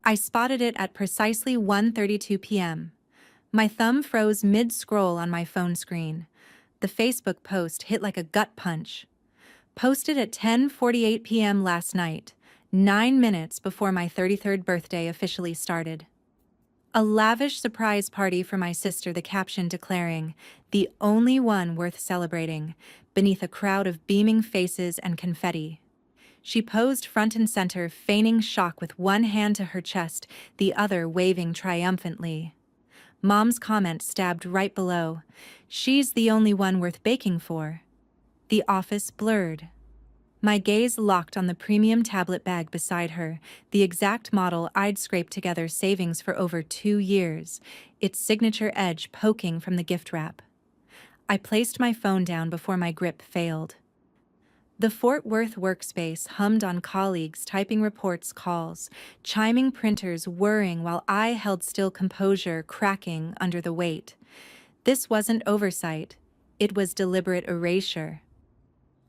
I spotted it at precisely 1:32 p.m. My thumb froze mid-scroll on my phone screen. The Facebook post hit like a gut punch. Posted at 10:48 p.m. last night, 9 minutes before my 33rd birthday officially started. A lavish surprise party for my sister, the caption declaring, "The only one worth celebrating," beneath a crowd of beaming faces and confetti. She posed front and center, feigning shock with one hand to her chest, the other waving triumphantly. Mom's comment stabbed right below. "She's the only one worth baking for." The office blurred. My gaze locked on the premium tablet bag beside her, the exact model I'd scraped together savings for over 2 years, its signature edge poking from the gift wrap. I placed my phone down before my grip failed. The Fort Worth workspace hummed on colleagues typing reports, calls, chiming printers whirring while I held still, composure cracking under the weight. This wasn't oversight, it was deliberate erasure.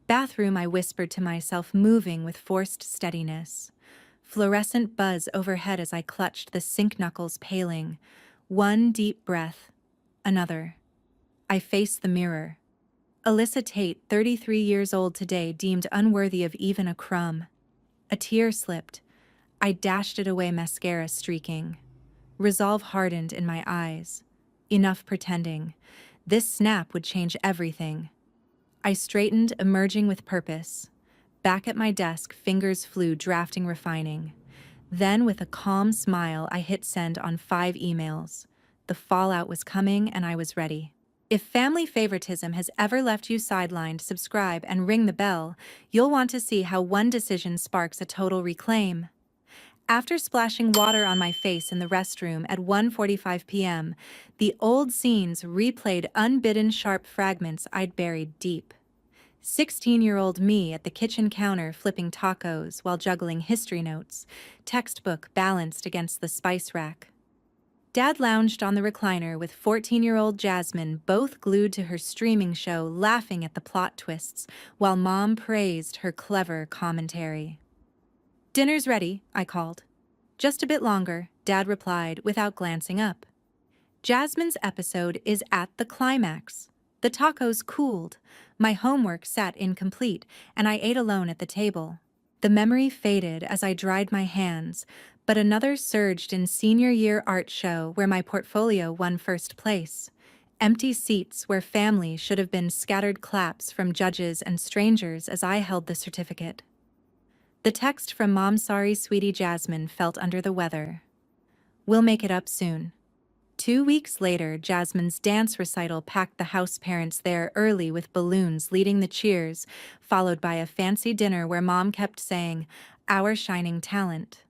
"Bathroom," I whispered to myself, moving with forced steadiness. Fluorescent buzz overhead as I clutched the sink knuckles, paling. One deep breath. Another. I faced the mirror. Alyssa Tate, 33 years old today, deemed unworthy of even a crumb. A tear slipped. I dashed it away, mascara streaking. Resolve hardened in my eyes. Enough pretending. This snap would change everything. I straightened, emerging with purpose. Back at my desk, fingers flew, drafting, refining. Then, with a calm smile, I hit send on 5 emails. The fallout was coming, and I was ready. If family favoritism has ever left you sidelined, subscribe and ring the bell. You'll want to see how one decision sparks a total reclaim. After splashing water on my face in the restroom at 1:45 p.m., the old scenes replayed, unbidden, sharp fragments I'd buried deep. 16-year-old me at the kitchen counter flipping tacos while juggling history notes, textbook balanced against the spice rack. Dad lounged on the recliner with 14-year-old Jasmine, both glued to her streaming show, laughing at the plot twists, while Mom praised her clever commentary. "Dinner's ready," I called. "Just a bit longer," Dad replied without glancing up. Jasmine's episode is at the climax. The tacos cooled. My homework sat incomplete, and I ate alone at the table. The memory faded as I dried my hands, but another surged in senior year art show where my portfolio won first place. Empty seats where family should have been, scattered claps from judges and strangers as I held the certificate. The text from Mom, "Sorry, sweetie, Jasmine felt under the weather. We'll make it up soon." 2 weeks later, Jasmine's dance recital packed the house parents there early with balloons leading the cheers, followed by a fancy dinner where Mom kept saying, "Our shining talent."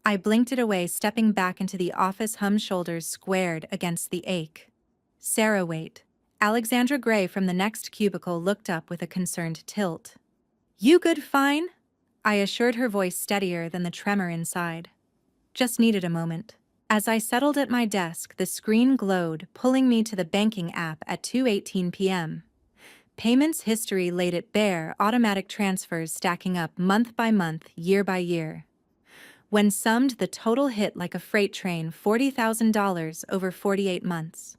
I blinked it away, stepping back into the office, shoulders squared against the ache. "Sarah, wait." Alexandra Gray from the next cubicle looked up with a concerned tilt. "You good, fine?" I assured her, voice steadier than the tremor inside. "Just needed a moment." As I settled at my desk, the screen glowed, pulling me to the banking app at 2:18 p.m. Payments history laid it bare, automatic transfers stacking up month by month, year by year. When summed, the total hit like a freight train, $40,000 over 48 months.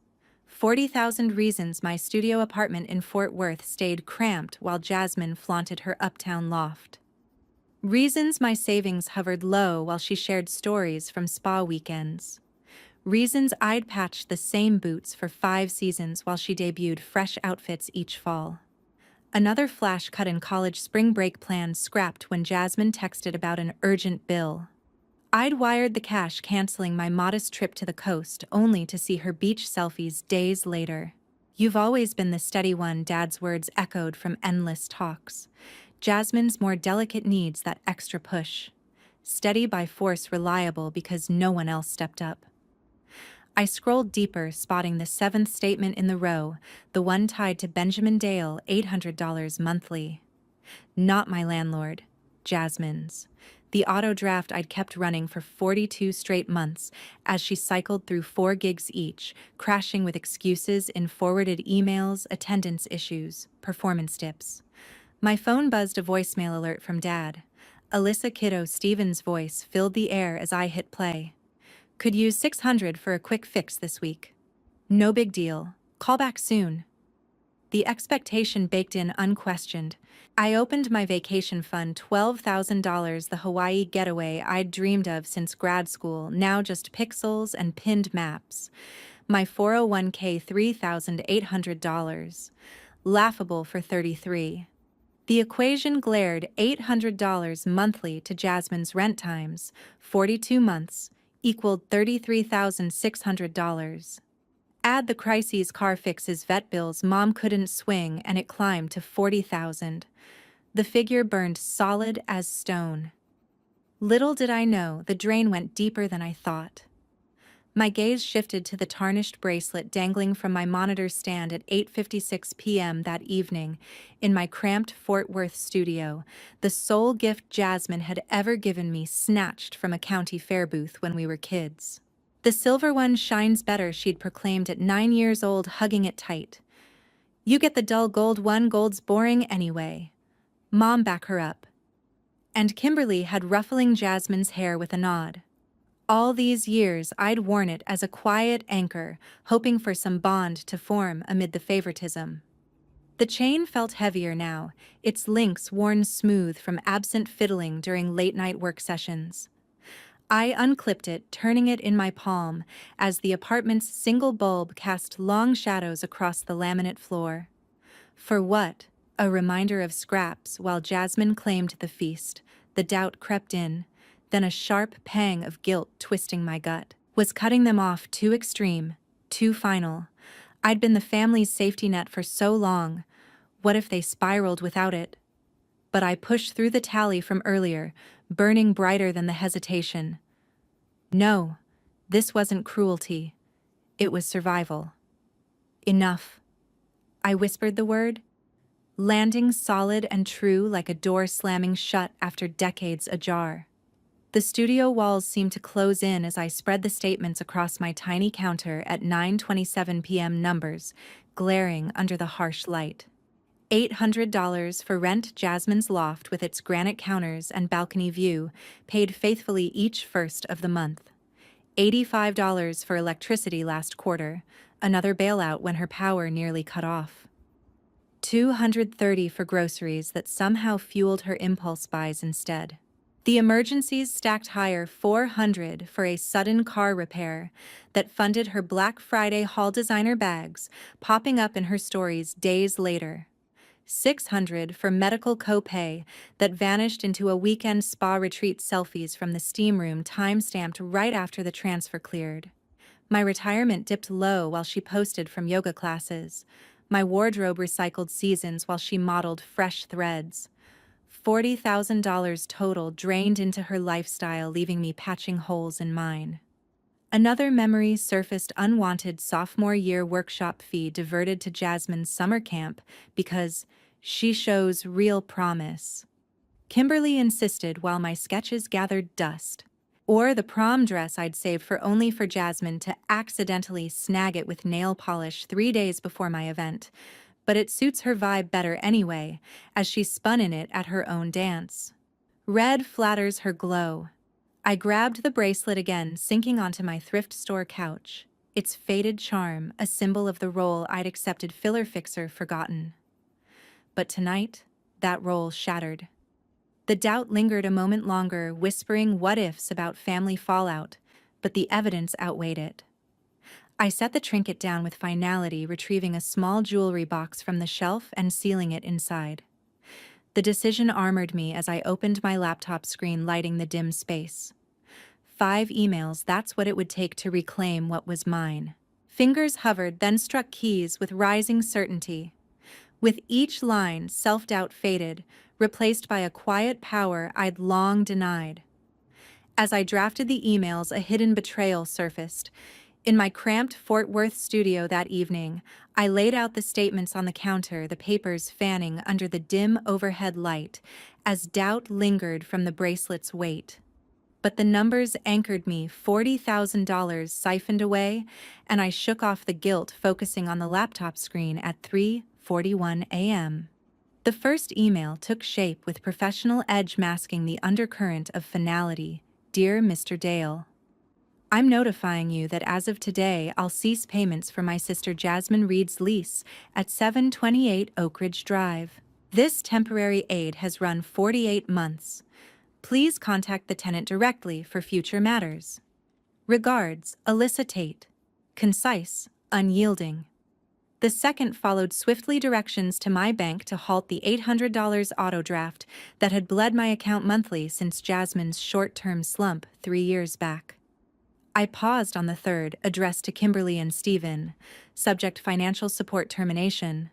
40,000 reasons my studio apartment in Fort Worth stayed cramped while Jasmine flaunted her uptown loft. Reasons my savings hovered low while she shared stories from spa weekends. Reasons I'd patched the same boots for 5 seasons while she debuted fresh outfits each fall. Another flash cut in college spring break plans scrapped when Jasmine texted about an urgent bill. I'd wired the cash, canceling my modest trip to the coast, only to see her beach selfies days later. "You've always been the steady one," Dad's words echoed from endless talks. Jasmine's more delicate needs that extra push. Steady by force, reliable because no one else stepped up. I scrolled deeper, spotting the 7th statement in the row, the one tied to Benjamin Dale, $800 monthly. Not my landlord, Jasmine's. The auto draft I'd kept running for 42 straight months as she cycled through 4 gigs each, crashing with excuses in forwarded emails, attendance issues, performance dips. My phone buzzed, a voicemail alert from Dad. Alyssa Kiddo Stevens' voice filled the air as I hit play. Could use 600 for a quick fix this week. No big deal. Call back soon. The expectation baked in unquestioned. I opened my vacation fund, $12,000, the Hawaii getaway I'd dreamed of since grad school, now just pixels and pinned maps. My 401k, $3,800. Laughable for 33. The equation glared: $800 monthly to Jasmine's rent times, 42 months, equaled $33,600. Add the crises, car fixes, vet bills Mom couldn't swing, and it climbed to $40,000. The figure burned solid as stone. Little did I know, the drain went deeper than I thought. My gaze shifted to the tarnished bracelet dangling from my monitor stand at 8:56 p.m. that evening in my cramped Fort Worth studio, the sole gift Jasmine had ever given me, snatched from a county fair booth when we were kids. The silver one shines better, she'd proclaimed at 9 years old, hugging it tight. You get the dull gold one, gold's boring anyway. Mom, back her up. And Kimberly had ruffling Jasmine's hair with a nod. All these years I'd worn it as a quiet anchor, hoping for some bond to form amid the favoritism. The chain felt heavier now, its links worn smooth from absent fiddling during late-night work sessions. I unclipped it, turning it in my palm, as the apartment's single bulb cast long shadows across the laminate floor. For what? A reminder of scraps while Jasmine claimed the feast. The doubt crept in, then a sharp pang of guilt twisting my gut. Was cutting them off too extreme, too final? I'd been the family's safety net for so long. What if they spiraled without it? But I pushed through the tally from earlier, burning brighter than the hesitation. No, this wasn't cruelty. It was survival. Enough. I whispered the word, landing solid and true like a door slamming shut after decades ajar. The studio walls seemed to close in as I spread the statements across my tiny counter at 9:27 p.m. numbers, glaring under the harsh light. $800 for rent, Jasmine's loft with its granite counters and balcony view, paid faithfully each first of the month. $85 for electricity last quarter, another bailout when her power nearly cut off. $230 for groceries that somehow fueled her impulse buys instead. The emergencies stacked higher, $400 for a sudden car repair that funded her Black Friday haul, designer bags popping up in her stories days later. $600 for medical copay that vanished into a weekend spa retreat, selfies from the steam room time-stamped right after the transfer cleared. My retirement dipped low while she posted from yoga classes. My wardrobe recycled seasons while she modeled fresh threads. $40,000 total drained into her lifestyle, leaving me patching holes in mine. Another memory surfaced: unwanted sophomore year workshop fee diverted to Jasmine's summer camp because she shows real promise. Kimberly insisted while my sketches gathered dust. Or the prom dress I'd saved only for Jasmine to accidentally snag it with nail polish 3 days before my event. But it suits her vibe better anyway, as she spun in it at her own dance. Red flatters her glow. I grabbed the bracelet again, sinking onto my thrift store couch. Its faded charm, a symbol of the role I'd accepted, filler fixer forgotten. But tonight, that role shattered. The doubt lingered a moment longer, whispering what-ifs about family fallout, but the evidence outweighed it. I set the trinket down with finality, retrieving a small jewelry box from the shelf and sealing it inside. The decision armored me as I opened my laptop screen, lighting the dim space. 5 emails, that's what it would take to reclaim what was mine. Fingers hovered, then struck keys with rising certainty. With each line, self-doubt faded, replaced by a quiet power I'd long denied. As I drafted the emails, a hidden betrayal surfaced. In my cramped Fort Worth studio that evening, I laid out the statements on the counter, the papers fanning under the dim overhead light, as doubt lingered from the bracelet's weight. But the numbers anchored me, $40,000 siphoned away, and I shook off the guilt, focusing on the laptop screen at 3:41 a.m. The first email took shape with professional edge masking the undercurrent of finality. Dear Mr. Dale, I'm notifying you that as of today I'll cease payments for my sister Jasmine Reed's lease at 728 Oak Ridge Drive. This temporary aid has run 48 months. Please contact the tenant directly for future matters. Regards, Alyssa Tate. Concise, unyielding. The second followed swiftly directions to my bank to halt the $800 auto draft that had bled my account monthly since Jasmine's short-term slump 3 years back. I paused on the third, addressed to Kimberly and Stephen, subject financial support termination.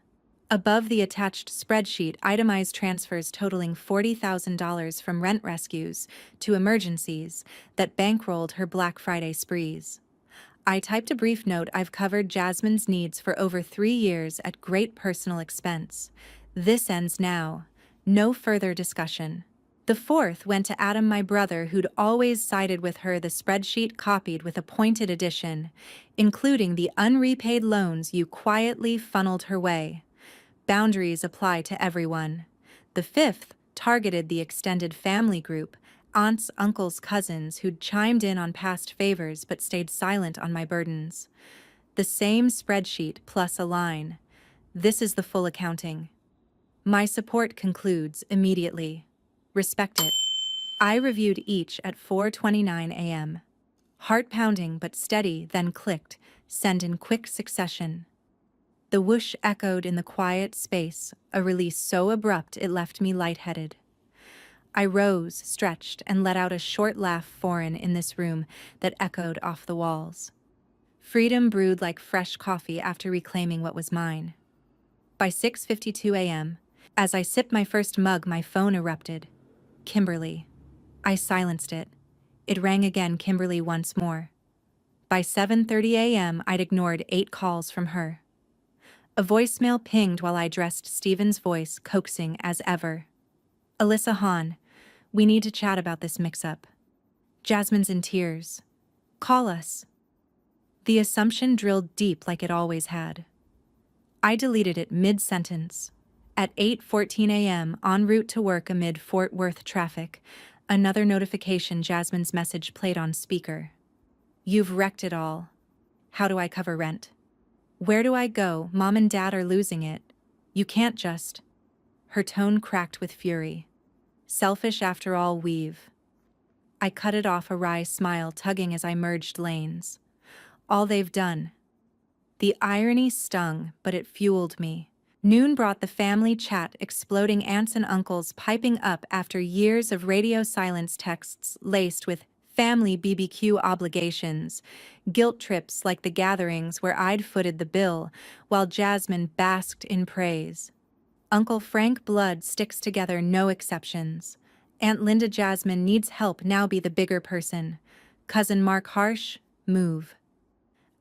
Above the attached spreadsheet itemized transfers totaling $40,000 from rent rescues to emergencies that bankrolled her Black Friday sprees. I typed a brief note: I've covered Jasmine's needs for over 3 years at great personal expense. This ends now. No further discussion. The fourth went to Adam, my brother, who'd always sided with her. The spreadsheet copied with a pointed addition, including the unrepaid loans you quietly funneled her way. Boundaries apply to everyone. The fifth targeted the extended family group, aunts, uncles, cousins who'd chimed in on past favors but stayed silent on my burdens. The same spreadsheet plus a line. This is the full accounting. My support concludes immediately. Respect it. I reviewed each at 4:29 a.m. Heart pounding but steady, then clicked, send in quick succession. The whoosh echoed in the quiet space, a release so abrupt it left me lightheaded. I rose, stretched, and let out a short laugh foreign in this room that echoed off the walls. Freedom brewed like fresh coffee after reclaiming what was mine. By 6:52 a.m., as I sipped my first mug, my phone erupted. Kimberly. I silenced it. It rang again, Kimberly once more. By 7:30 a.m., I'd ignored 8 calls from her. A voicemail pinged while I dressed, Stephen's voice coaxing as ever. Alyssa Hahn, we need to chat about this mix-up. Jasmine's in tears. Call us. The assumption drilled deep like it always had. I deleted it mid-sentence. At 8:14 a.m., en route to work amid Fort Worth traffic, another notification. Jasmine's message played on speaker. You've wrecked it all. How do I cover rent? Where do I go? Mom and Dad are losing it. You can't just... Her tone cracked with fury. Selfish after all, we've... I cut it off, a wry smile tugging as I merged lanes. All they've done. The irony stung, but it fueled me. Noon brought the family chat exploding, aunts and uncles piping up after years of radio silence, texts laced with family BBQ obligations, guilt trips like the gatherings where I'd footed the bill while Jasmine basked in praise. Uncle Frank blood sticks together, no exceptions. Aunt Linda, Jasmine needs help, now be the bigger person. Cousin Mark, harsh, move.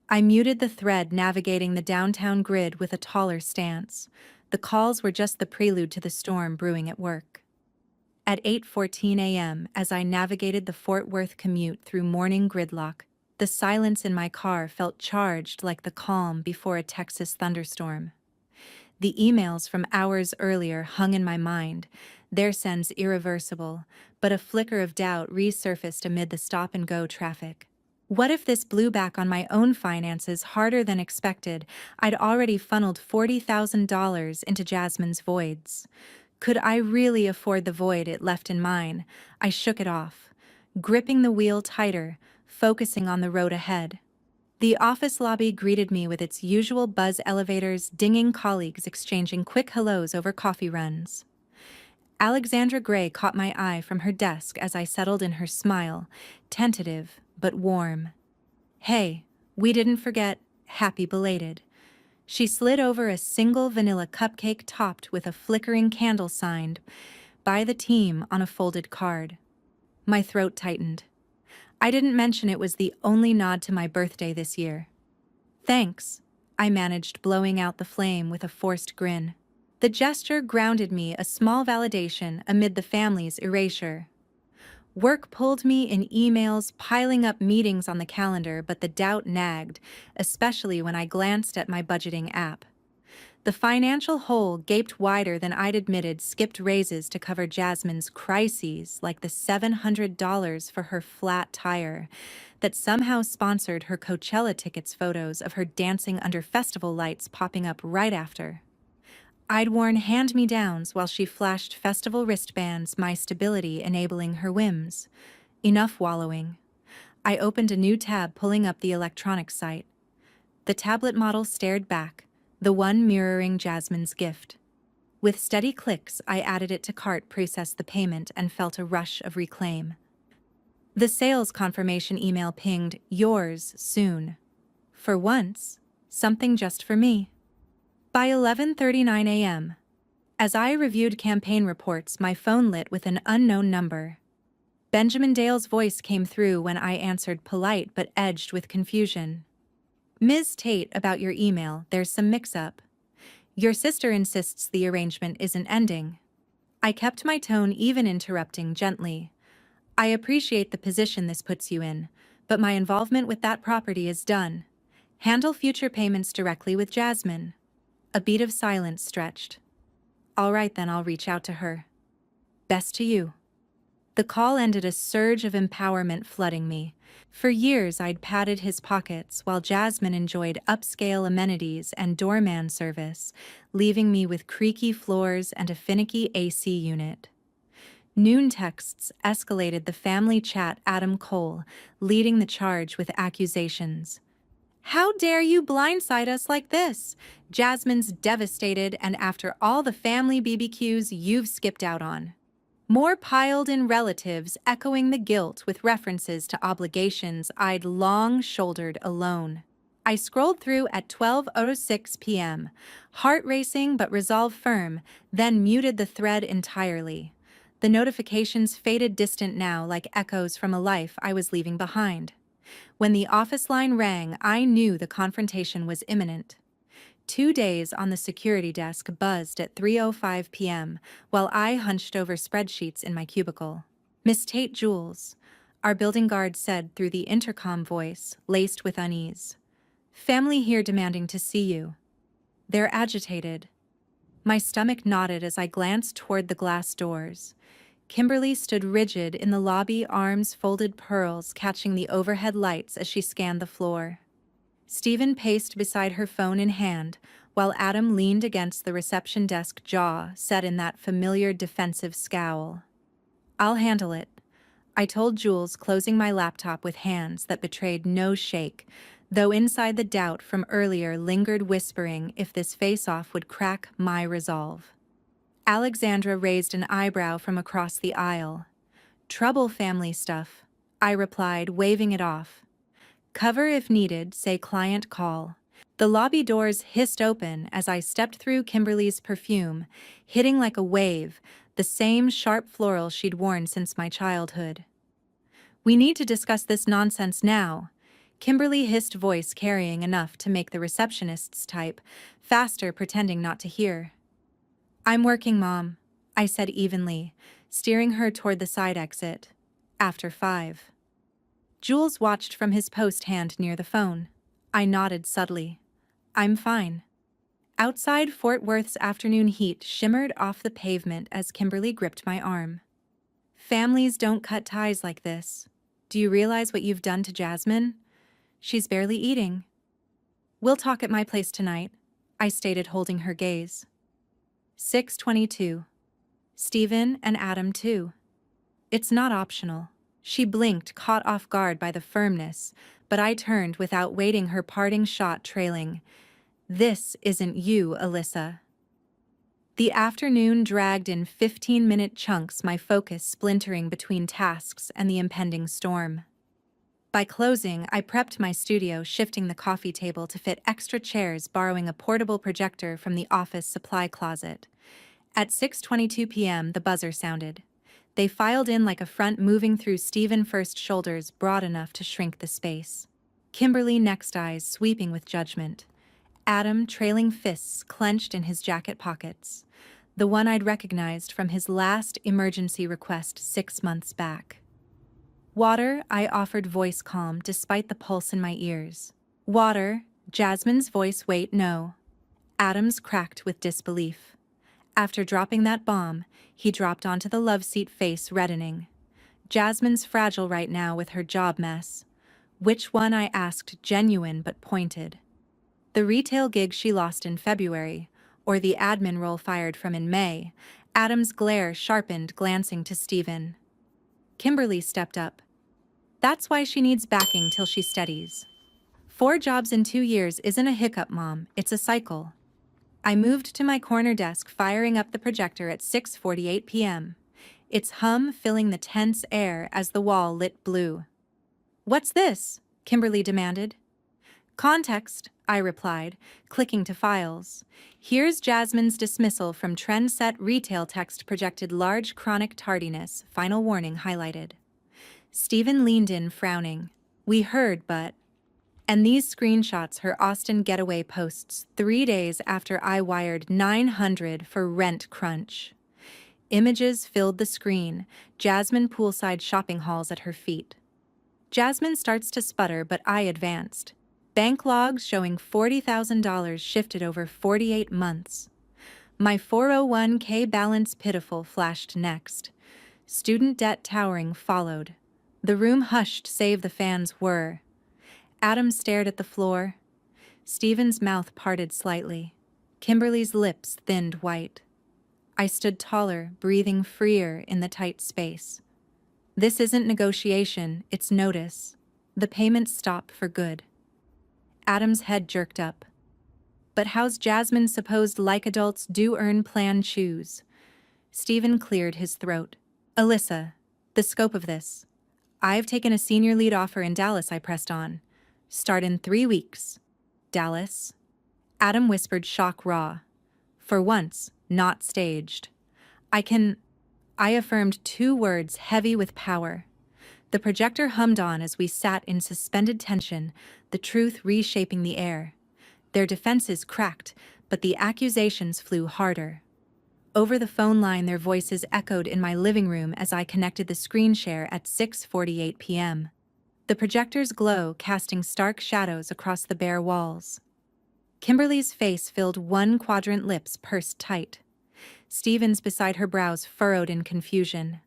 I muted the thread, navigating the downtown grid with a taller stance. The calls were just the prelude to the storm brewing at work. At 8:14 a.m., as I navigated the Fort Worth commute through morning gridlock, the silence in my car felt charged like the calm before a Texas thunderstorm. The emails from hours earlier hung in my mind, their sense irreversible, but a flicker of doubt resurfaced amid the stop-and-go traffic. What if this blew back on my own finances harder than expected? I'd already funneled $40,000 into Jasmine's voids. Could I really afford the void it left in mine? I shook it off, gripping the wheel tighter, focusing on the road ahead. The office lobby greeted me with its usual buzz, elevators dinging, colleagues exchanging quick hellos over coffee runs. Alexandra Gray caught my eye from her desk as I settled in, her smile, tentative but warm. Hey, we didn't forget, happy belated. She slid over a single vanilla cupcake topped with a flickering candle signed by the team on a folded card. My throat tightened. I didn't mention it was the only nod to my birthday this year. Thanks, I managed, blowing out the flame with a forced grin. The gesture grounded me, a small validation amid the family's erasure. Work pulled me in, emails piling up, meetings on the calendar, but the doubt nagged, especially when I glanced at my budgeting app. The financial hole gaped wider than I'd admitted, skipped raises to cover Jasmine's crises, like the $700 for her flat tire that somehow sponsored her Coachella tickets, photos of her dancing under festival lights popping up right after. I'd worn hand-me-downs while she flashed festival wristbands, my stability enabling her whims. Enough wallowing. I opened a new tab, pulling up the electronics site. The tablet model stared back, the one mirroring Jasmine's gift. With steady clicks, I added it to cart, processed the payment, and felt a rush of reclaim. The sales confirmation email pinged, "Yours soon." For once, something just for me. By 11:39 a.m., as I reviewed campaign reports, my phone lit with an unknown number. Benjamin Dale's voice came through when I answered, polite but edged with confusion. "Ms. Tate, about your email, there's some mix-up. Your sister insists the arrangement isn't ending." I kept my tone even, interrupting gently. "I appreciate the position this puts you in, but my involvement with that property is done. Handle future payments directly with Jasmine." A beat of silence stretched. "All right then, I'll reach out to her. Best to you." The call ended, a surge of empowerment flooding me. For years I'd padded his pockets while Jasmine enjoyed upscale amenities and doorman service, leaving me with creaky floors and a finicky AC unit. Noon texts escalated the family chat, Adam Cole leading the charge with accusations. "How dare you blindside us like this? Jasmine's devastated, and after all the family BBQs you've skipped out on." More piled in relatives echoing the guilt with references to obligations I'd long shouldered alone. I scrolled through at 12:06 p.m., heart racing but resolve firm, then muted the thread entirely. The notifications faded, distant now, like echoes from a life I was leaving behind. When the office line rang, I knew the confrontation was imminent. 2 days on the security desk buzzed at 3:05 p.m. while I hunched over spreadsheets in my cubicle. "Miss Tate, Jules," our building guard said through the intercom, voice laced with unease. "Family here demanding to see you. They're agitated." My stomach knotted as I glanced toward the glass doors. Kimberly stood rigid in the lobby, arms folded, pearls catching the overhead lights as she scanned the floor. Stephen paced beside her, phone in hand, while Adam leaned against the reception desk, jaw set in that familiar defensive scowl. "I'll handle it," I told Jules, closing my laptop with hands that betrayed no shake, though inside the doubt from earlier lingered, whispering if this face-off would crack my resolve. Alexandra raised an eyebrow from across the aisle. "Trouble, family stuff," I replied, waving it off. "Cover if needed, say client call." The lobby doors hissed open as I stepped through, Kimberly's perfume hitting like a wave, the same sharp floral she'd worn since my childhood. "We need to discuss this nonsense now," Kimberly hissed, voice carrying enough to make the receptionist's type faster, pretending not to hear. "I'm working, Mom," I said evenly, steering her toward the side exit. "After 5. Jules watched from his post, hand near the phone. I nodded subtly. "I'm fine." Outside, Fort Worth's afternoon heat shimmered off the pavement as Kimberly gripped my arm. "Families don't cut ties like this. Do you realize what you've done to Jasmine? She's barely eating." "We'll talk at my place tonight," I stated, holding her gaze. 6:22. "Stephen and Adam too. It's not optional." She blinked, caught off guard by the firmness, but I turned without waiting, her parting shot trailing. "This isn't you, Alyssa." The afternoon dragged in 15-minute chunks, my focus splintering between tasks and the impending storm. By closing, I prepped my studio, shifting the coffee table to fit extra chairs, borrowing a portable projector from the office supply closet. At 6:22 p.m., the buzzer sounded. They filed in like a front, moving through Stephen first, shoulders broad enough to shrink the space. Kimberly next, eyes sweeping with judgment. Adam trailing, fists clenched in his jacket pockets. The one I'd recognized from his last emergency request 6 months back. "Water," I offered, voice calm despite the pulse in my ears. "Water," Jasmine's voice. "Wait, no." Adams cracked with disbelief. After dropping that bomb, he dropped onto the love seat, face reddening. Jasmine's fragile right now with her job mess. Which one, I asked, genuine but pointed. The retail gig she lost in February, or the admin role fired from in May? Adam's glare sharpened, glancing to Stephen. Kimberly stepped up. That's why she needs backing till she steadies. 4 jobs in 2 years isn't a hiccup, Mom, it's a cycle. I moved to my corner desk, firing up the projector at 6:48 p.m. Its hum filling the tense air as the wall lit blue. What's this? Kimberly demanded. Context, I replied, clicking to files. Here's Jasmine's dismissal from Trendset Retail, text projected, large chronic tardiness, final warning highlighted. Stephen leaned in, frowning. We heard, but... And these screenshots, her Austin getaway posts 3 days after I wired $900 for rent crunch. Images filled the screen, Jasmine poolside shopping hauls at her feet. Jasmine starts to sputter, but I advanced. Bank logs showing $40,000 shifted over 48 months. My 401k balance pitiful flashed next. Student debt towering followed. The room hushed save the fans whir. Adam stared at the floor. Stephen's mouth parted slightly. Kimberly's lips thinned white. I stood taller, breathing freer in the tight space. This isn't negotiation, it's notice. The payments stop for good. Adam's head jerked up. But how's Jasmine supposed like adults do earn plan choose? Stephen cleared his throat. Alyssa, the scope of this. I've taken a senior lead offer in Dallas, I pressed on. Start in 3 weeks. Dallas? Adam whispered, shock raw. For once, not staged. I affirmed 2 words heavy with power. The projector hummed on as we sat in suspended tension, the truth reshaping the air. Their defenses cracked, but the accusations flew harder. Over the phone line, their voices echoed in my living room as I connected the screen share at 6:48 p.m. The projector's glow casting stark shadows across the bare walls. Kimberly's face filled 1 quadrant, lips pursed tight. Stephen's beside her, brows furrowed in confusion.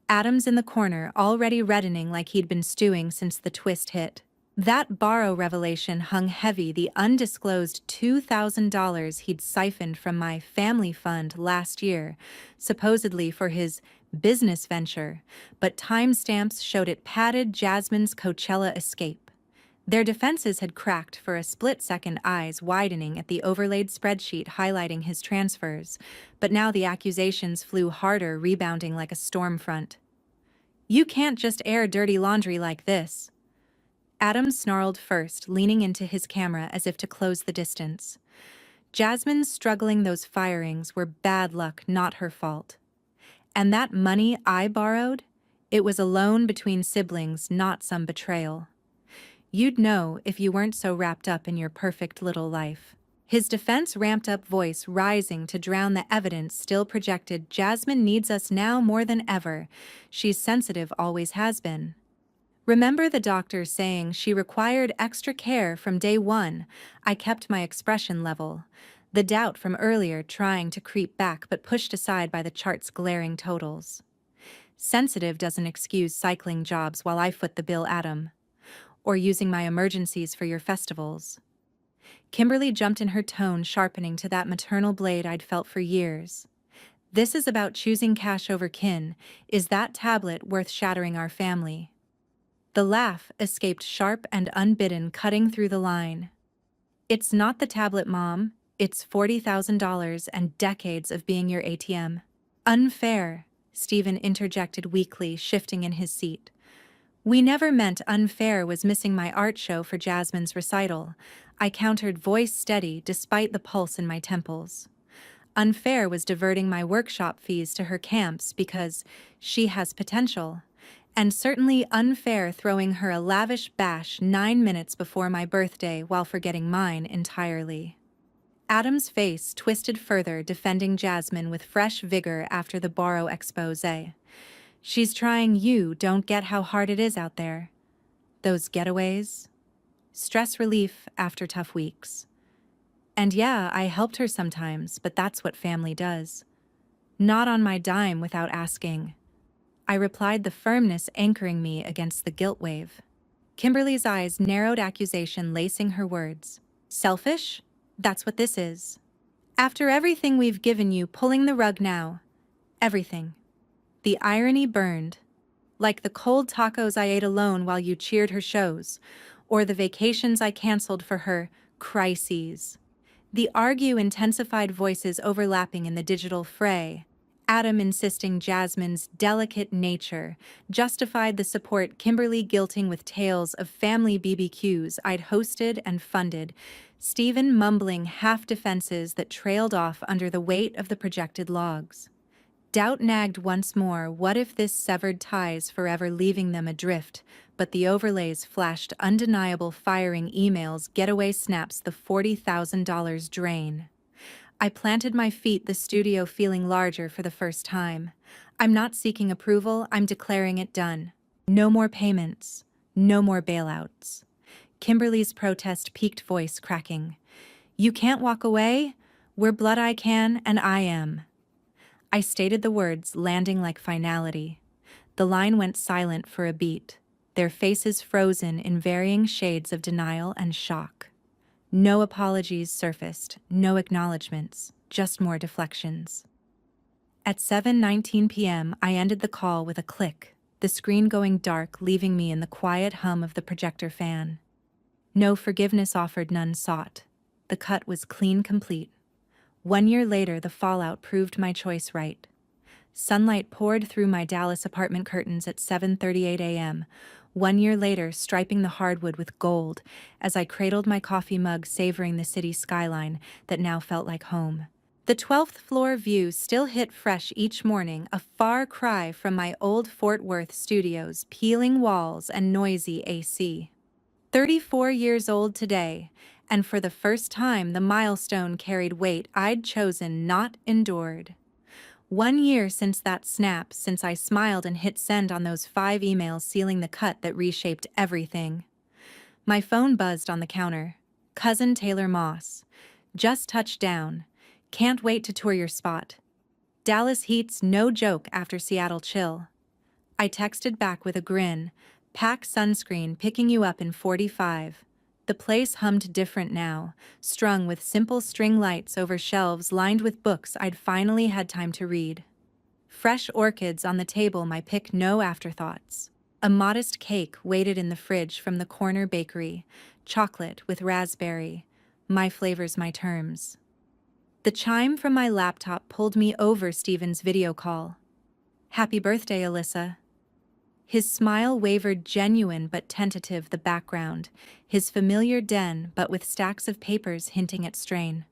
Adams in the corner, already reddening like he'd been stewing since the twist hit. That borrow revelation hung heavy, the undisclosed $2,000 he'd siphoned from my family fund last year, supposedly for his business venture, but timestamps showed it padded Jasmine's Coachella escape. Their defenses had cracked for a split second, eyes widening at the overlaid spreadsheet highlighting his transfers, but now the accusations flew harder, rebounding like a storm front. You can't just air dirty laundry like this. Adam snarled first, leaning into his camera as if to close the distance. Jasmine's struggling, those firings were bad luck, not her fault. And that money I borrowed? It was a loan between siblings, not some betrayal. You'd know if you weren't so wrapped up in your perfect little life. His defense ramped up, voice rising to drown the evidence still projected. Jasmine needs us now more than ever. She's sensitive, always has been. Remember the doctor saying she required extra care from day one? I kept my expression level. The doubt from earlier trying to creep back, but pushed aside by the chart's glaring totals. Sensitive doesn't excuse cycling jobs while I foot the bill, Adam. Or using my emergencies for your festivals. Kimberly jumped in, her tone sharpening to that maternal blade I'd felt for years. This is about choosing cash over kin. Is that tablet worth shattering our family? The laugh escaped sharp and unbidden, cutting through the line. It's not the tablet, Mom. It's $40,000 and decades of being your ATM. Unfair, Stephen interjected weakly, shifting in his seat. We never meant unfair, was missing my art show for Jasmine's recital. I countered, voice steady despite the pulse in my temples. Unfair was diverting my workshop fees to her camps because she has potential. And certainly unfair throwing her a lavish bash 9 minutes before my birthday while forgetting mine entirely. Adam's face twisted further, defending Jasmine with fresh vigor after the borrow expose. She's trying, you don't get how hard it is out there. Those getaways. Stress relief after tough weeks. And yeah, I helped her sometimes, but that's what family does. Not on my dime without asking. I replied, the firmness anchoring me against the guilt wave. Kimberly's eyes narrowed, accusation lacing her words. Selfish? That's what this is. After everything we've given you, pulling the rug now. Everything. The irony burned. Like the cold tacos I ate alone while you cheered her shows, or the vacations I canceled for her crises. The intensified voices overlapping in the digital fray. Adam insisting Jasmine's delicate nature justified the support, Kimberly guilting with tales of family BBQs I'd hosted and funded, Stephen mumbling half-defenses that trailed off under the weight of the projected logs. Doubt nagged once more, what if this severed ties forever, leaving them adrift, but the overlays flashed undeniable firing emails, getaway snaps, the $40,000 drain. I planted my feet, the studio feeling larger for the first time. I'm not seeking approval, I'm declaring it done. No more payments. No more bailouts. Kimberly's protest peaked, voice cracking. You can't walk away? We're blood, I can, and I am. I stated the words, landing like finality. The line went silent for a beat, their faces frozen in varying shades of denial and shock. No apologies surfaced, no acknowledgements, just more deflections. At 7:19 p.m., I ended the call with a click, the screen going dark, leaving me in the quiet hum of the projector fan. No forgiveness offered, none sought. The cut was clean, complete. 1 year later, the fallout proved my choice right. Sunlight poured through my Dallas apartment curtains at 7:38 a.m., 1 year later striping the hardwood with gold as I cradled my coffee mug, savoring the city skyline that now felt like home. The 12th floor view still hit fresh each morning, a far cry from my old Fort Worth studios, peeling walls and noisy AC. 34 years old today, and for the first time the milestone carried weight I'd chosen, not endured. 1 year since that snap, since I smiled and hit send on those 5 emails sealing the cut that reshaped everything. My phone buzzed on the counter. Cousin Taylor Moss. Just touched down. Can't wait to tour your spot. Dallas heat's no joke after Seattle chill. I texted back with a grin. Pack sunscreen, picking you up in 45. The place hummed different now, strung with simple string lights over shelves lined with books I'd finally had time to read. Fresh orchids on the table, my pick, no afterthoughts. A modest cake waited in the fridge from the corner bakery, chocolate with raspberry. My flavors, my terms. The chime from my laptop pulled me over Stephen's video call. Happy birthday, Alyssa. His smile wavered, genuine but tentative, the background, his familiar den but with stacks of papers hinting at strain.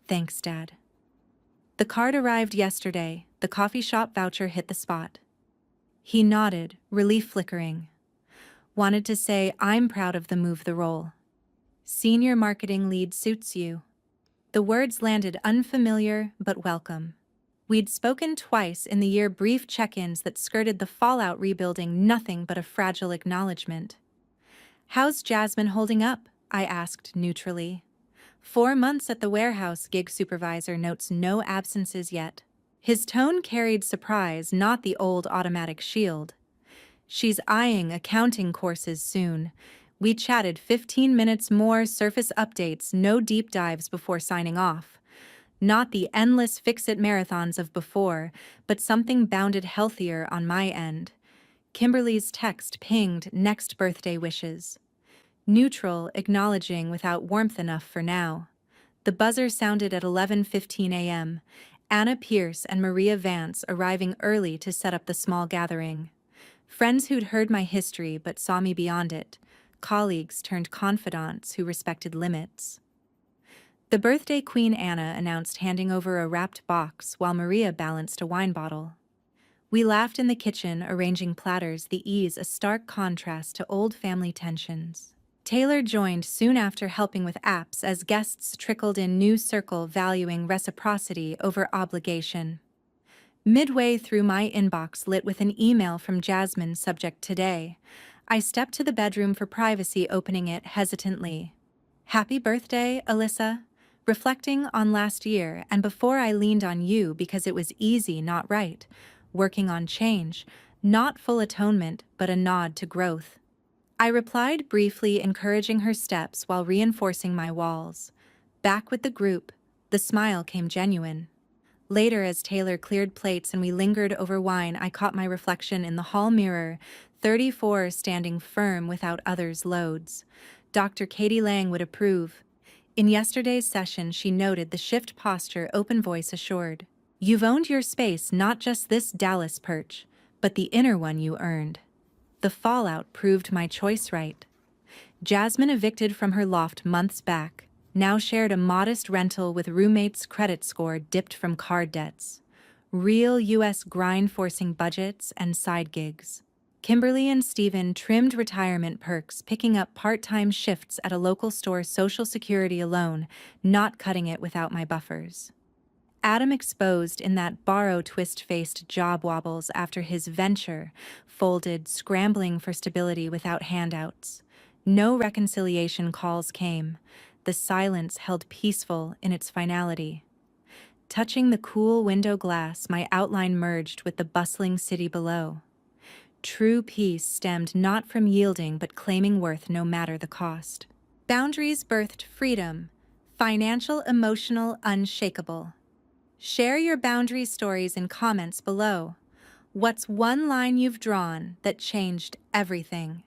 Thanks, Dad. The card arrived yesterday, the coffee shop voucher hit the spot. He nodded, relief flickering. Wanted to say, I'm proud of the move, the role. Senior marketing lead suits you. The words landed unfamiliar but welcome. We'd spoken twice in the year, brief check-ins that skirted the fallout, rebuilding nothing but a fragile acknowledgement. How's Jasmine holding up? I asked neutrally. 4 months at the warehouse, gig supervisor notes no absences yet. His tone carried surprise, not the old automatic shield. She's eyeing accounting courses soon. We chatted 15 minutes more, surface updates, no deep dives before signing off. Not the endless fix-it marathons of before, but something bounded healthier on my end. Kimberly's text pinged, next birthday wishes. Neutral, acknowledging without warmth enough for now. The buzzer sounded at 11:15 a.m., Anna Pierce and Maria Vance arriving early to set up the small gathering. Friends who'd heard my history but saw me beyond it. Colleagues turned confidants who respected limits. The birthday queen, Anna announced, handing over a wrapped box while Maria balanced a wine bottle. We laughed in the kitchen, arranging platters, the ease a stark contrast to old family tensions. Taylor joined soon after, helping with apps as guests trickled in, new circle valuing reciprocity over obligation. Midway through, my inbox lit with an email from Jasmine, subject today. I stepped to the bedroom for privacy, opening it hesitantly. Happy birthday, Alyssa. Reflecting on last year and before I leaned on you because it was easy, not right. Working on change, not full atonement, but a nod to growth. I replied briefly, encouraging her steps while reinforcing my walls. Back with the group, the smile came genuine. Later, as Taylor cleared plates and we lingered over wine, I caught my reflection in the hall mirror, 34 standing firm without others' loads. Dr. Katie Lang would approve. In yesterday's session, she noted the shift posture, open voice assured. You've owned your space, not just this Dallas perch, but the inner one you earned. The fallout proved my choice right. Jasmine, evicted from her loft months back, now shared a modest rental with roommates' credit score dipped from card debts. Real U.S. grind-forcing budgets and side gigs. Kimberly and Stephen trimmed retirement perks, picking up part-time shifts at a local store, Social Security alone, not cutting it without my buffers. Adam, exposed in that borrow twist-faced job wobbles after his venture, folded, scrambling for stability without handouts. No reconciliation calls came. The silence held peaceful in its finality. Touching the cool window glass, my outline merged with the bustling city below. True peace stemmed not from yielding but claiming worth no matter the cost. Boundaries birthed freedom, financial, emotional, unshakable. Share your boundary stories in comments below. What's one line you've drawn that changed everything?